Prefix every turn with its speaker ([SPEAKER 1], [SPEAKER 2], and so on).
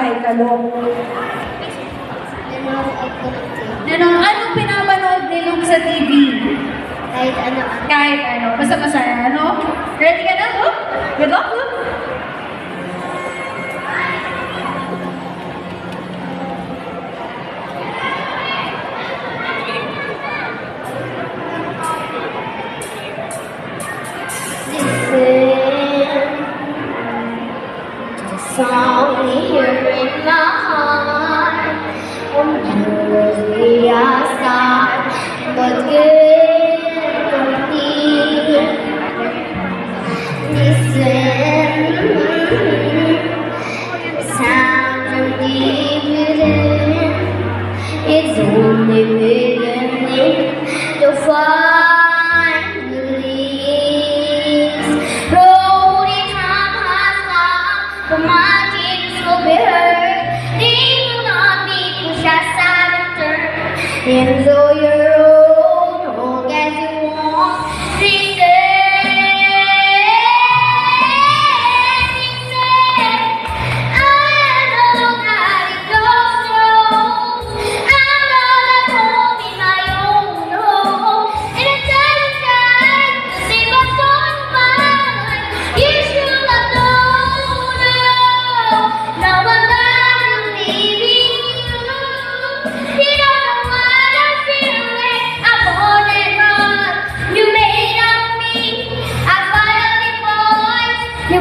[SPEAKER 1] kay Kalong? Anong pinapanood ni Luke sa TV?
[SPEAKER 2] Kahit ano.
[SPEAKER 1] Kahit ano. Basta masaya, ano? Ready ka na, Luke? Good luck, Luke!
[SPEAKER 2] Song here in my heart, we are start, but good complete. Listen, sound from deep within. It's only beginning to find the leaves. Rolling time has come, but my tears will be heard. They will not be pushed aside and turned. Enjoy your own, hold as you want. You